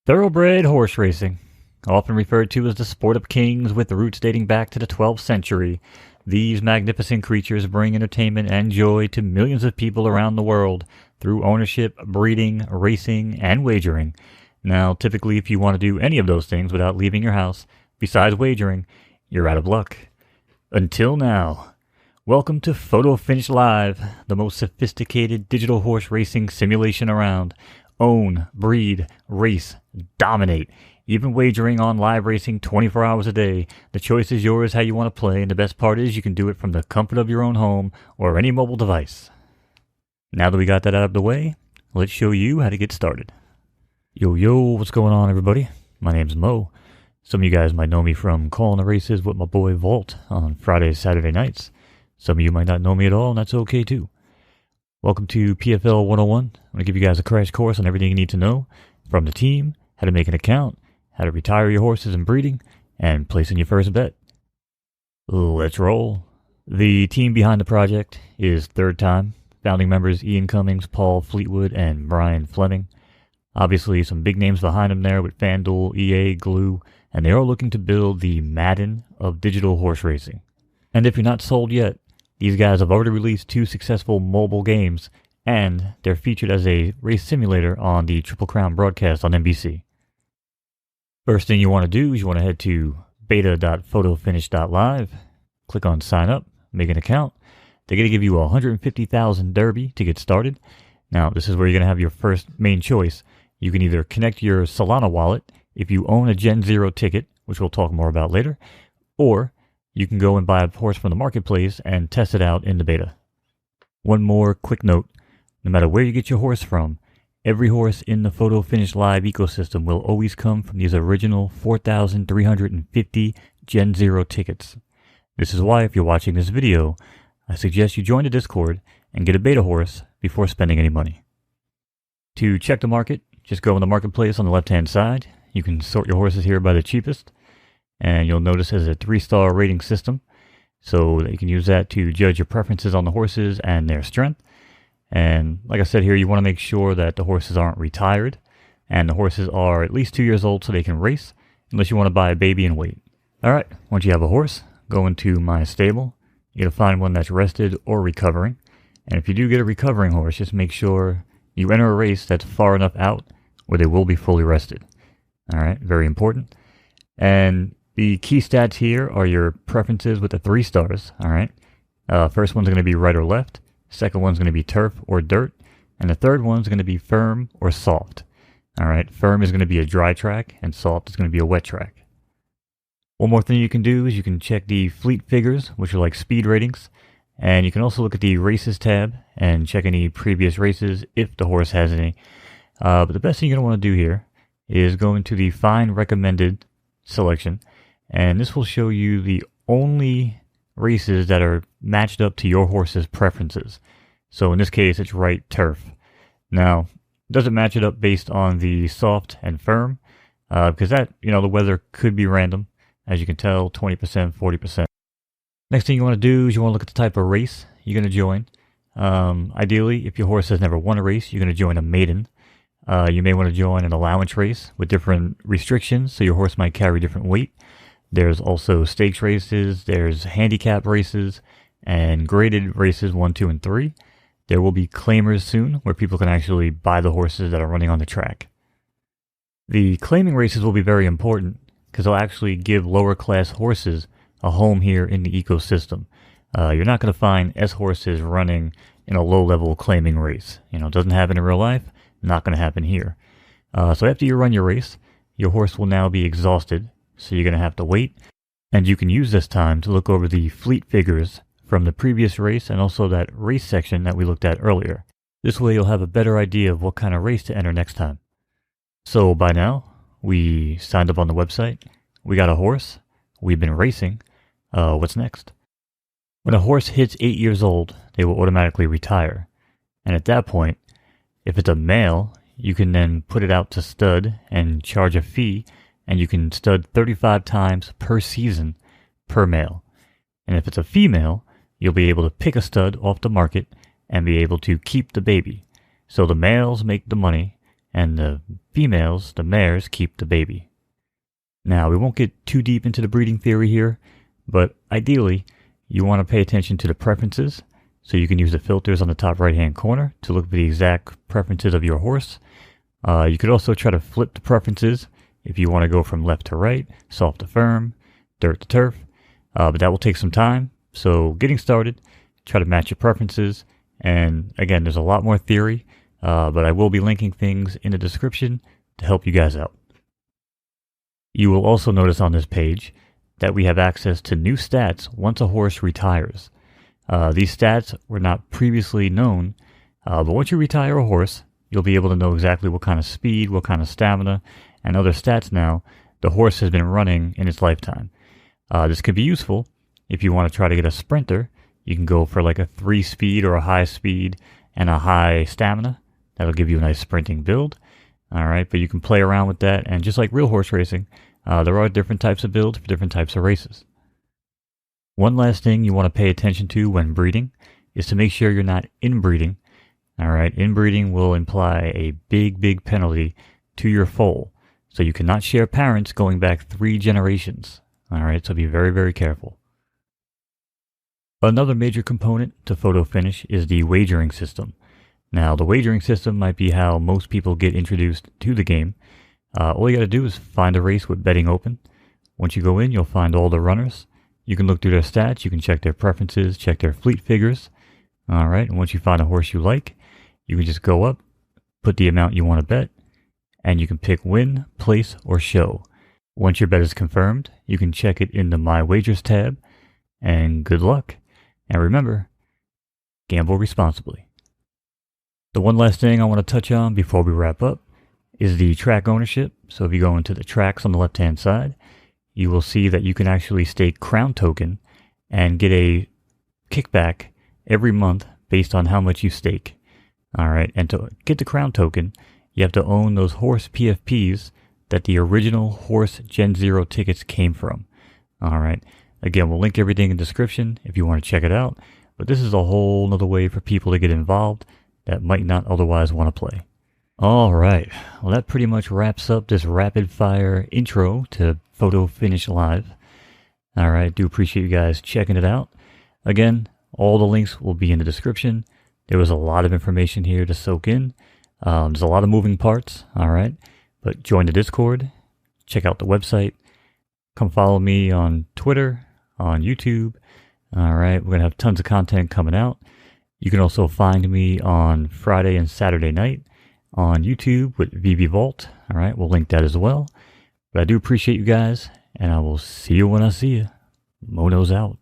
Thoroughbred horse racing, often referred to as the sport of kings with roots dating back to the 12th century, these magnificent creatures bring entertainment and joy to millions of people around the world through ownership, breeding, racing, and wagering. Now, typically, if you want to do any of those things without leaving your house, besides wagering, you're out of luck. Until now. Welcome to Photo Finish Live, the most sophisticated digital horse racing simulation around. Own, breed, race, dominate. Even wagering on live racing 24 hours a day. The choice is yours how you want to play, and the best part is you can do it from the comfort of your own home or any mobile device. Now that we got that out of the way, let's show you how to get started. Yo, what's going on, everybody? My name's Mo. Some of you guys might know me from calling the races with my boy Vault on Fridays, Saturday nights. Some of you might not know me at all, and that's okay too. Welcome to PFL 101. I'm going to give you guys a crash course on everything you need to know from the team, how to make an account, how to retire your horses in breeding, and placing your first bet. Let's roll. The team behind the project is Third Time. Founding members Ian Cummings, Paul Fleetwood, and Brian Fleming. Obviously some big names behind them there with FanDuel, EA, Glue, and they are looking to build the Madden of digital horse racing. And if you're not sold yet, these guys have already released 2 successful mobile games, and they're featured as a race simulator on the Triple Crown broadcast on NBC. First thing you want to do is you want to head to beta.photofinish.live, click on sign up, make an account. They're going to give you a 150,000 Derby to get started. Now, this is where you're going to have your first main choice. You can either connect your Solana wallet if you own a Gen 0 ticket, which we'll talk more about later, or you can go and buy a horse from the marketplace and test it out in the beta. One more quick note. No matter where you get your horse from, every horse in the Photo Finish Live ecosystem will always come from these original 4,350 Gen 0 tickets. This is why if you're watching this video, I suggest you join the Discord and get a beta horse before spending any money. To check the market, just go in the marketplace on the left-hand side. You can sort your horses here by the cheapest. And you'll notice there's a 3-star rating system, so that you can use that to judge your preferences on the horses and their strength. And like I said here, you want to make sure that the horses aren't retired, and the horses are at least 2 years old so they can race, unless you want to buy a baby and wait. Alright, once you have a horse, go into My Stable. You gotta find one that's rested or recovering. And if you do get a recovering horse, just make sure you enter a race that's far enough out where they will be fully rested. Alright, very important. And the key stats here are your preferences with the 3 stars, alright? First one's going to be right or left, second one's going to be turf or dirt, and the third one's going to be firm or soft. Alright, firm is going to be a dry track, and soft is going to be a wet track. One more thing you can do is you can check the fleet figures, which are like speed ratings, and you can also look at the races tab and check any previous races if the horse has any. But the best thing you're going to want to do here is go into the Find Recommended selection, and this will show you the only races that are matched up to your horse's preferences. So in this case, it's right turf. Now, it doesn't match it up based on the soft and firm, because that, the weather could be random. As you can tell, 20%, 40%. Next thing you want to do is you want to look at the type of race you're going to join. Ideally, if your horse has never won a race, you're going to join a maiden. You may want to join an allowance race with different restrictions, so your horse might carry different weight. There's also stakes races, there's handicap races, and graded races 1, 2, and 3. There will be claimers soon, where people can actually buy the horses that are running on the track. The claiming races will be very important, because they'll actually give lower class horses a home here in the ecosystem. You're not going to find S horses running in a low-level claiming race. It doesn't happen in real life. Not going to happen here. So after you run your race, your horse will now be exhausted, so you're going to have to wait, and you can use this time to look over the fleet figures from the previous race and also that race section that we looked at earlier. This way you'll have a better idea of what kind of race to enter next time. So by now, we signed up on the website, we got a horse, we've been racing. What's next? When a horse hits 8 years old, they will automatically retire, and at that point, if it's a male, you can then put it out to stud and charge a fee, and you can stud 35 times per season per male. And if it's a female, you'll be able to pick a stud off the market and be able to keep the baby. So the males make the money, and the females, the mares, keep the baby. Now, we won't get too deep into the breeding theory here, but ideally, you want to pay attention to the preferences, so you can use the filters on the top right-hand corner to look for the exact preferences of your horse. You could also try to flip the preferences if you want to go from left to right, soft to firm, dirt to turf, but that will take some time. So getting started, try to match your preferences, and again, there's a lot more theory, but I will be linking things in the description to help you guys out. You will also notice on this page that we have access to new stats once a horse retires. These stats were not previously known, but once you retire a horse, you'll be able to know exactly what kind of speed, what kind of stamina, and other stats now the horse has been running in its lifetime. This could be useful if you want to try to get a sprinter. You can go for like a 3-speed or a high speed and a high stamina. That'll give you a nice sprinting build. All right, but you can play around with that, and just like real horse racing, there are different types of builds for different types of races. One last thing you want to pay attention to when breeding is to make sure you're not inbreeding. All right, inbreeding will imply a big penalty to your foal, so you cannot share parents going back 3 generations. All right, so be very careful. Another major component to photo finish is the wagering system. Now, the wagering system might be how most people get introduced to the game. All you got to do is find a race with betting open. Once you go in, you'll find all the runners. You can look through their stats, you can check their preferences, check their fleet figures. All right, and once you find a horse you like, you can just go up, put the amount you want to bet, and you can pick win, place, or show. Once your bet is confirmed, you can check it in the My Wagers tab, and good luck. And remember, gamble responsibly. The one last thing I want to touch on before we wrap up is the track ownership. So if you go into the tracks on the left-hand side, you will see that you can actually stake Crown Token and get a kickback every month based on how much you stake. All right, and to get the Crown Token, you have to own those horse PFPs that the original horse Gen 0 tickets came from. All right, again, we'll link everything in the description if you want to check it out, but this is a whole nother way for people to get involved that might not otherwise want to play. All right, well, that pretty much wraps up this rapid fire intro to Photo Finish Live. All right, do appreciate you guys checking it out. Again, all the links will be in the description. There was a lot of information here to soak in. There's a lot of moving parts, all right? But join the Discord, check out the website, come follow me on Twitter, on YouTube. All right, we're going to have tons of content coming out. You can also find me on Friday and Saturday night on YouTube with VB Vault. All right, we'll link that as well. But I do appreciate you guys, and I will see you when I see you. Mono's out.